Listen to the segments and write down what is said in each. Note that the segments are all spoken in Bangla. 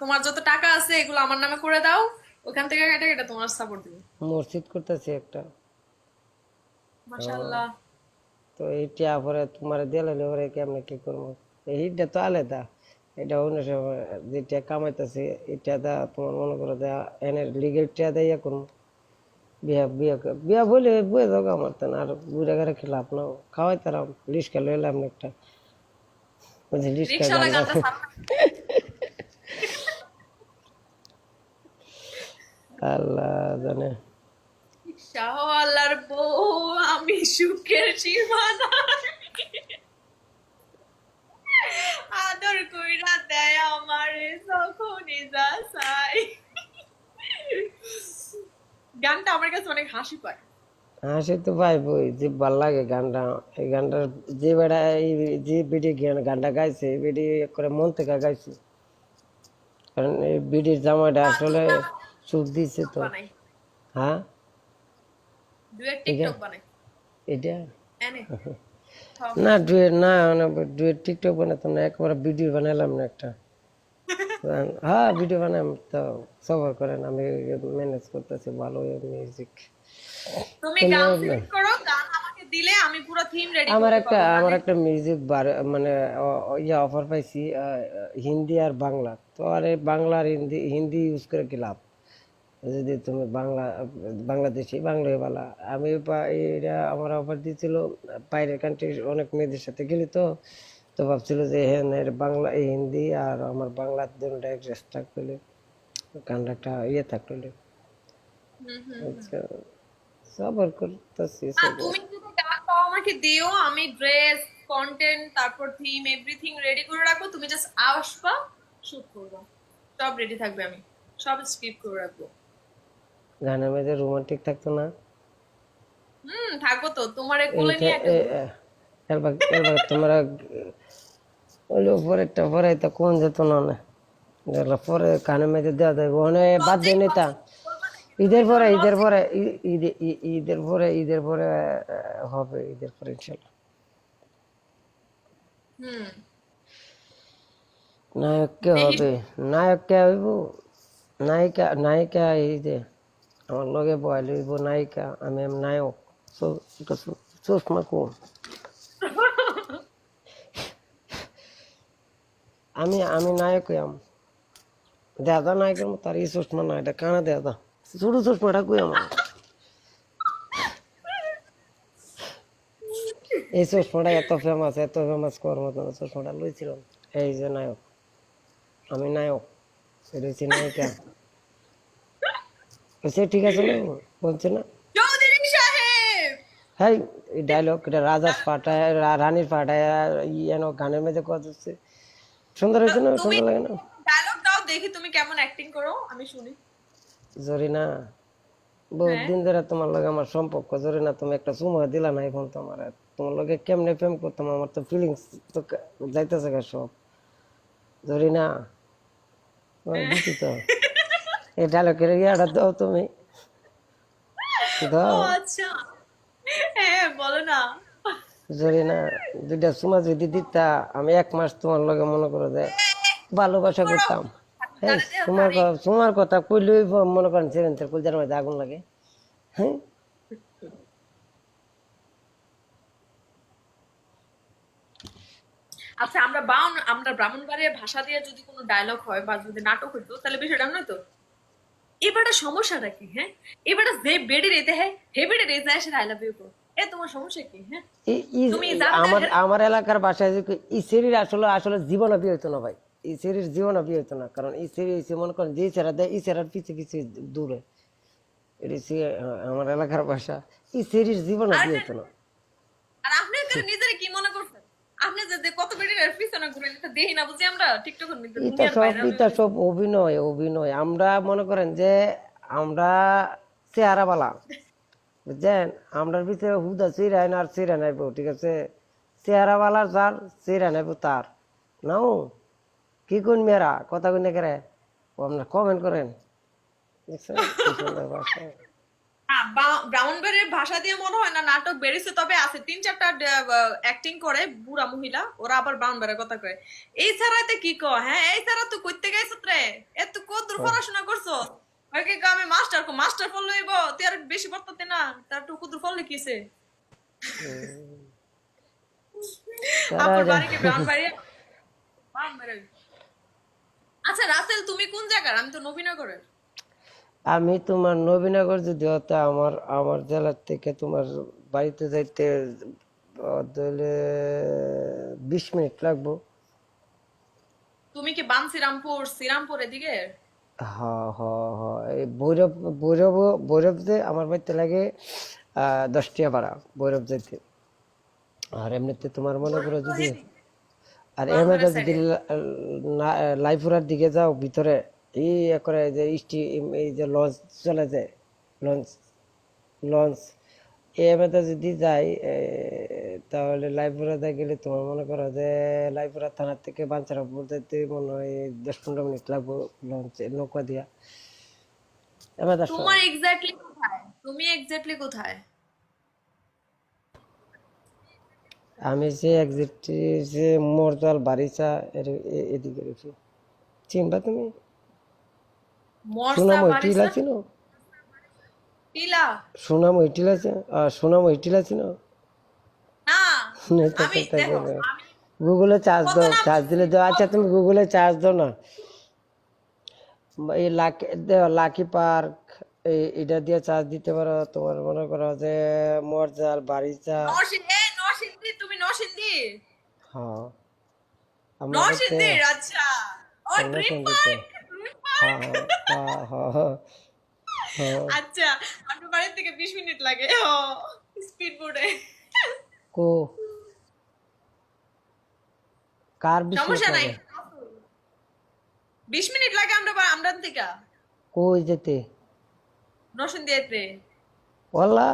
তোমার যত টাকা আছে এগুলো আমার নামে করে দাও, ওখান থেকে কেটে কেটে তোমার সাপোর্ট দিব। মসজিদ করতেছি একটা। মাশাআল্লাহ। তো এইটা পরে তোমার দিলে পরে কেমনে কি করবো? এইটা তো আলাদা। এটা অন্য সময় যেটা কামাইতেছে এটা দা তোমার মনে করো দা এনে লিগেল টা দেয়া করবো। বিয়া বিয়া বিয়া বলে বয়ে দাও আমার তো না, আর বুড়া করে খেলাপ না, খাওয়াই তারা লিস্কা লইলাম না একটা, ওই যে লিস্কা রিকশাওয়ালা গান্ডা। গানটা সামনে। আল্লাহ জানে। রিকশাওয়ালার বউ আমি সুখের সীমানা, আদর কইরা দেয় আমারে যখনই যা চাই। গানটা আমার কাছে অনেক হাসি পায়। হ্যাঁ সে তো ভাই বই যে ভাল লাগে গানটা। এই গানটার যে বেড়া যে বিডি গানটা গাইছে এই বিডি করে মন থেকে গাইছে, কারণ এই বিডির জামাইটা আসলে দুইটা সুখ দিচ্ছে টিকটক তো। বানাই, হ্যাঁ ডুয়েট এটা টিকটক বানাই এটা এনে থাও। না ডুয়েট না, ডুয়েট টিকটক বানাতাম না, একবার ভিডিও বানালাম না একটা। হ্যাঁ ভিডিও বানাম তো, সবার করেন আমি ম্যানেজ করতেছি ভালো মিউজিক। তুমি গান সিলেক্ট করো, গান আমাকে দিলে আমি পুরো থিম রেডি করতে পারবো আমার গানে। একটা মিউজিক মানে ইয়া অফার পাইছি, হিন্দি আর বাংলা। তো আরে বাংলা আর হিন্দি হিন্দি ইউজ করে কি লাভ? যদি তুমি বাংলাদেশি বাংলায় বলা। আমি এটা আমার অফার দিয়েছিল বাইরের কান্ট্রি অনেক মেয়েদের সাথে গেলি তো, তো ভাবছিল যে হ্যাঁ বাংলা হিন্দি আর আমার বাংলা দুটোটা অ্যাডজাস্ট থাকলে গানটা একটা ইয়ে থাকলে। হুম হুম হুম। আচ্ছা সবার করতেছি সবার। তুমি যদি গান পাও আমাকে দিও, আমি ড্রেস, কন্টেন্ট, তারপর থিম এভরিথিং রেডি করে রাখবো, তুমি জাস্ট আসবা, শুট করবা, সব রেডি থাকবে, আমি সব স্ক্রিপ্ট করে রাখবো। গানের মধ্যে রোমান্টিক থাকতো না? থাকবো তো, তোমারে কোলে এইটা নিয়ে একটা ঘুরবো। এলবা এলবা তোমরা ওইলো পরেরটা পরে তো কোন যেত না না, যেগুলো পরে গানের মধ্যে দেওয়া যাবে ওখানে বাদ দিয়ে লজ্জাই নিতা। পাচ্ছি, বলবা নাকি তুমি তো ঈদের লজ্জা। পরে ঈদের পরে হবে, ঈদের পরে ইনশাল্লাহ। হুম। নায়ক কে দেখি। হবে? নায়ক কে হইব? নায়িকা নায়িকা এই যে আমার লগে বয়াল হইব নায়িকা, আমি নায়ক। চশমা কম। আমি নায়ক হইয়াম। দাদা নায়কের মতো আর এই চশমা না, এটা কানা দাদা ছোট চশমাটা কই আমার। এই চশমাটা এত ফেমাস করার মতো না, চশমাটা লইছিল। এই যে নায়ক, আমি নায়ক, এটা হচ্ছে নায়িকা। সে ঠিক আছে না, বলছে না? চৌধুরী সাহেব। হ্যাঁ এই ডায়লগ এটা রাজার ফাটায় রানীর ফাটায় ইয়েন গানের মধ্যে কথা হচ্ছে, সুন্দর হয়েছে না? তুমি সুন্দর লাগে না? ডায়লগ দাও দেখি, তুমি কেমন অ্যাক্টিং করো আমি শুনি। জরিনা, বহুত হ্যাঁ। দিন ধরে তোমার লগে আমার সম্পর্ক। জরিনা তুমি একটা সময় দিলা না এখন তোমার, তোমার লগে কেমনে প্রেম করতাম, আমার তো ফিলিংস তো যাইতেছে গা সব। জরিনা তোমার হ্যাঁ। দিছি তো, এই ডায়লগের ইয়াটা দাও তুমি, ও দাও। আচ্ছা, হ্যাঁ বলো না। জরিনা দুইটা সময় যদি দিতা, আমি 1 মাস তোমার লগে মনে করো যে ভালোবাসা করো। করতাম। হ্যাঁ তারে দেও তারে। তোমার কথা কইলেই মনে করেন সেভেন্থের কলজার মধ্যে আগুন লাগে। হ্যাঁ আচ্ছা, আমরা ব্রাহ্মণবাড়িয়ার ভাষা দিয়ে যদি কোনো ডায়লগ হয় বা যদি নাটক হইতো তাহলে বিষয়টা নয় তো। এবারটা সমস্যাটা কি? হ্যাঁ, এবারটা যে বেডে রেতে হ্যাঁ, হে বেডে রেতে আসে আই লাভ ইউ কো, এ তোমার সমস্যা কি? হ্যাঁ, তুমি যারা আমার হ্যাঁ। আমার এলাকার বাসায় যে এই সেরির আসলে আসলে জীবন বিয়ে হইতো না ভাই। এই সেরির জীবন বিয়ে হইতো না, কারণ এই সেরি হচ্ছে মনে করেন যে ছেড়া দেয় এই ছেড়ার পিছে পিছে দূরে। এটা হচ্ছে আমার এলাকার বাসা। এই সেরির জীবন আর বিয়ে হইতো না। আর আপনি করে নিজের কি মনে করছেন? আপনি যে কত বেডের পিছনে ঘুরে নিতে দেখি না বুঝি আমরা টিকটকের মধ্যে দুনিয়ার বাইরে এটা সব অভিনয় অভিনয়। আমরা মনে করেন যে আমরা চেহারাবালা, বুঝছেন? আমরার ভিতরে হুদা চিরাই না আর চিরা নাইব, ঠিক আছে? চেহারাওয়ালার যার চিরা নাইব তার নাও। কি কোন মেয়েরা কথা কই না করে আপনার কমেন্ট করেন, দেখছেন কি সুন্দর ভাষা। ব্রাউনবারের ভাষা দিয়ে মনে হয় না নাটক বেরিয়েছে, তবে আছে 3-4টা অ্যাক্টিং করে বুড়া মহিলা, ওরা আবার ব্রাউনবারের কথা কয়। এই ছাড়াতে কি কয়? হ্যাঁ এই ছাড়া তুই কইতে গেছিস রে, পড়াশোনা করছো ওই কি আমি মাস্টার ফল লইব তুই আর বেশি পড়তে না তার টুকু দূর ফল লিখিছে তারা আপুর যা- বাড়ি কি ব্রাহ্মণবাড়ি আচ্ছা রাসেল তুমি কোন জায়গার আমি তো নবীনগরের আমি তোমার নবীনগর যদি হতো আমার আমার জেলার থেকে তোমার বাড়িতে যাইতে ধরলে 20 মিনিট লাগবো। তুমি কি শ্রীরামপুর এদিকে হ্যাঁ হ্যাঁ হ্যাঁ এই ভৈরব যে আমার বাড়িতে লাগে 10 টাকা ভাড়া ভৈরব যাইতে। আর এমনিতে তোমার মনে করো যদি আর এমনিতে ব্রাহ্মণবাড়ির যদি সাইডে লাইফুরার দিকে যাও ভিতরে এই করে যে এই যে লঞ্চ চলে যায় লঞ্চ লঞ্চ এমনিতে যদি যাই তাহলে লাইফুরাতে গেলে তোমার মনে করো যে লাইফুরা থানার থেকে বাঞ্ছারাপুর যেতে মনে হয় 10-15 মিনিট লাগবে লঞ্চে নৌকা দিয়া এমনিতে তোমার এক্স্যাক্টলি কোথায় তুমি এক্স্যাক্টলি কোথায় আমি যে এক্সিট যে মরজাল বারিচা এদিকে রেখি চিনবা তুমি মরসা সুনামই টিলা বারিসা চিনো টিলা সুনামই টিলা সুনামই টিলা চিনো না নেই তো আমি তাই দেখো বলে আমি গুগলে চার্জ কত দাও নাম চার্জ দিলে দাও আচ্ছা তুমি গুগলে চার্জ দাও না এই লাকি পার্ক এটা দিয়ে চার্জ দিতে পারো তোমার মনে করো যে মরজাল বারিচা নরসিংদী তুমি নরসিংদী হ্যাঁ আমরা করতে নরসিংদীর আচ্ছা ও ড্রিম নরসিংদীতে পার্ক হ্যাঁ হ্যাঁ হ্যাঁ হ্যাঁ হ্যাঁ আচ্ছা আমার বাড়ি থেকে 20 মিনিট লাগে ও স্পিড বোর্ডে কো কার বিশেষ সমস্যা নাই লাগে 20 মিনিট লাগে আমরা থেকে কই যেতে নরসিংদীতে ওলা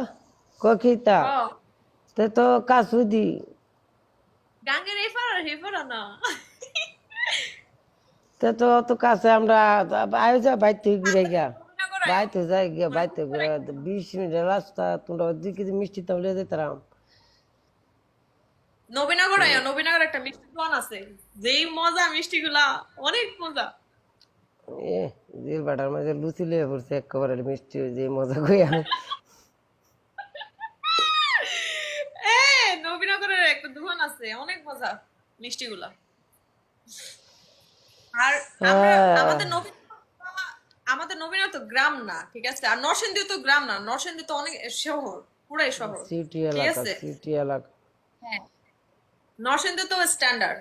কখিতা ও তে তো কাসুদি গাঙ্গের এফার না তে তো অত কাছে আমরা আয়োজা বাইতে ঘুরে গিয়া নবীনগর বাইতে যাই গিয়া বাইতে ঘুরে 20 মিনিটের রাস্তা তোমরা ওদিকে যে মিষ্টি তাহলে যেতাম নবীনগর একটা মিষ্টি দোকান আছে যেই মজা মিষ্টি গুলা অনেক মজা এ যে বাটার মাঝে লুচি লিয়ে পড়ছে একেবারে মিষ্টি যে মজা কই আমি এ নবীনগরের একটা দোকান আছে অনেক মজা মিষ্টি গুলা আর আমরা আমাদের নবীনগর তো গ্রাম না ঠিক আছে আর নরসিংদী তো গ্রাম না নরসিংদী তো অনেক শহর পুরাই শহর সিটি ঠিক এলাকা আছে সিটি এলাকা হ্যাঁ নরসিংদী তো স্ট্যান্ডার্ড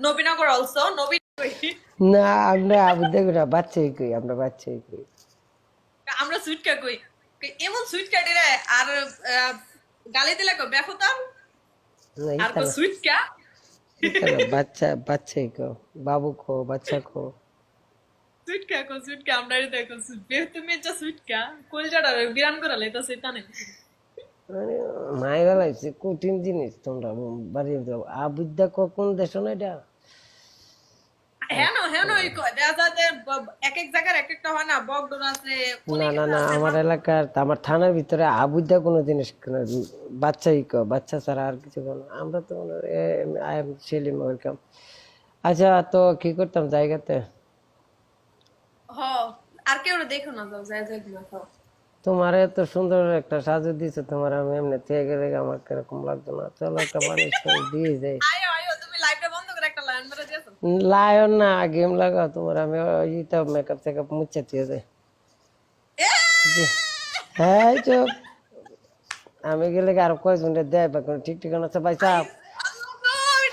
নবীনগর অলসো না আমরা আবু দেখি না বাচ্চাই কই আমরা বাচ্চাই কই আমরা সুইটকা কই এমন সুইটকা দিলে আর গালি দিলে কই বেফতাম না আর কো সুইটকা বাচ্চা বাচ্চাই কো বাবু খো বাচ্চা খো সুইটকা আমরা দেখো তুমি যা সুইটকা কলজাটা বিরান করে লাইতা সেটা নেই মানে মায়েরা লাগছে কঠিন জিনিস তোমরা বাড়ি যাও আবুদ্দা কোন দেশ না এটা হ্যাঁ ওই কয় দেখা যায় যে এক এক জায়গার এক একটা হয় না বকডোর আছে না না না আমার এলাকার আমার থানার ভিতরে আবুদ্দা কোনো জিনিস বাচ্চাই কো বাচ্চা ছাড়া আর কিছু কোনো আমরা তো আই এম সেলিম ওয়েলকাম আচ্ছা তো কি করতাম জায়গাতে হ আর কেউ দেখো না যাও যায় না খাও তোমার এত সুন্দর একটা সাজু দিছে তোমার আমি এমনি থেকে গেলে আমার কিরকম লাগতো না চলো একটা মানুষ দিয়ে যাই আয়ো তুমি লাইটটা বন্ধ করে একটা লাইন মেরে দিয়েছো লায়ন না গেম লাগাও তোমার আমি ওইটা মেকআপ টেকআপ মুছে দিয়ে যাই হ্যাঁ চুপ আমি গেলে আর কয়জন দেয় বা কোনো ঠিক ঠিকানা আছে ভাই সাহেব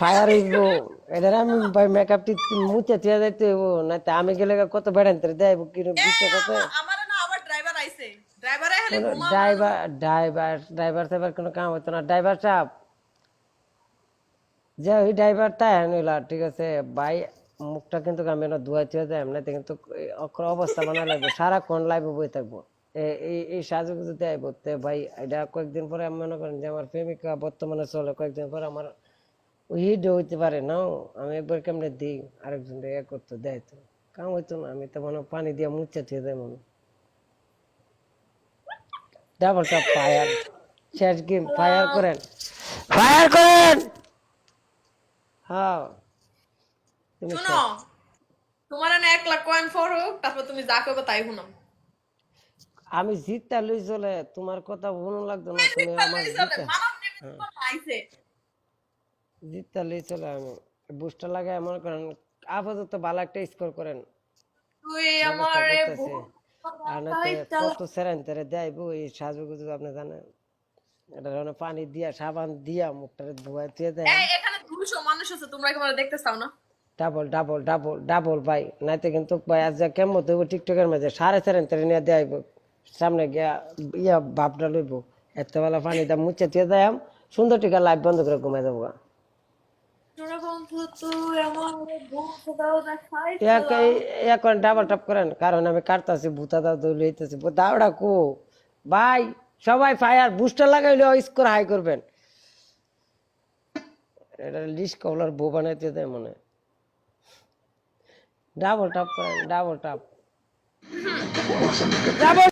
ফায়ার হইব এটা আমি ভাই মেকআপ টি মুছে দিয়ে যাইতে হইব না তো আমি গেলে কত বেড়ান্তে দেয় কিরকম বিশ্বাস আছে আমার না আবার ড্রাইভার আইছে ড্রাইভার খালি ঘুমা ড্রাইভার কোনো কাম হতো না ড্রাইভার সাহেব যে ওই ড্রাইভারটা হইলা ঠিক আছে ভাই মুখটা কিন্তু আমি না ধুয়াইতে যায় এমনিতে কিন্তু অবস্থা বানা লাগবে সারাক্ষণ লাইভে বই থাকবো এই সাজুগুজু যদি আইব তে ভাই এটা কয়েকদিন পরে আমি মনে করেন যে আমার প্রেমিকা বর্তমানে চলে কয়েকদিন পরে আমার হিট হইতে পারে না আমি একবার কেমনে দিই আরেকজন ইয়ে করতো দেয় তো কাম হইতো না আমি তো মনে পানি দিয়ে মুচ্ছে থিয়ে দেয় মনে ডাবল টপ ফায়ার শেষ গেম ফায়ার করেন হ্যাঁ তুমি শুনো তোমার না 1 লাখ কয়েন ফর হোক, তারপর তুমি যা করবে তাই শুনাম। আমি জিতটা লই চলে, তোমার কথা মনে লাগতো না, তুমি আমার জিতা। হ্যাঁ, জিতটা লই চলে, আমি বুস্টার লাগাই মনে করেন আপাতত ভালো একটা স্কোর করেন, তুই ব্যবস্থা আমারে করতেছে। বহুত আর নয়তো কত সেরেন তেরে দেয়বো এই সাজুগুজু, আপনি জানেন। এটা ধরনের পানি দিয়া সাবান দিয়া মুখটারে ধোয়া দিয়ে দেয়। এই এখানে 200 মানুষ আছে, তোমরা কি দেখতে চাও না? ডাবল ডাবল ডাবল ডাবল ভাই, নাইতে কিন্তু ভাই আজ যা কেমন হইব টিকটকের মাঝে 3.5 নিয়ে দেয়াইব, সামনে গিয়া ইয়া ভাবটা লইব, এত বেলা পানি দা মুচ্ছে দিয়ে দেয়াম, সুন্দর টিকা লাইভ বন্ধ করে ঘুমাই যাবো। তোরা বন্ধু তুই আমারে বহুত দাও দেখাই এক খেলা। এক করেন ডাবল টাপ করেন, কারণ আমি কাটতাছি ভূতা দাও দৌড় লইতেছি দাওড়া কো ভাই। সবাই ফায়ার বুস্টার লাগাইলে স্কোর হাই করবেন। এটা লিস্ট কবলার বউ বানাইতে দেয় মনে হয়। ডাবল টাপ করেন, ডাবল টাপ, ডাবল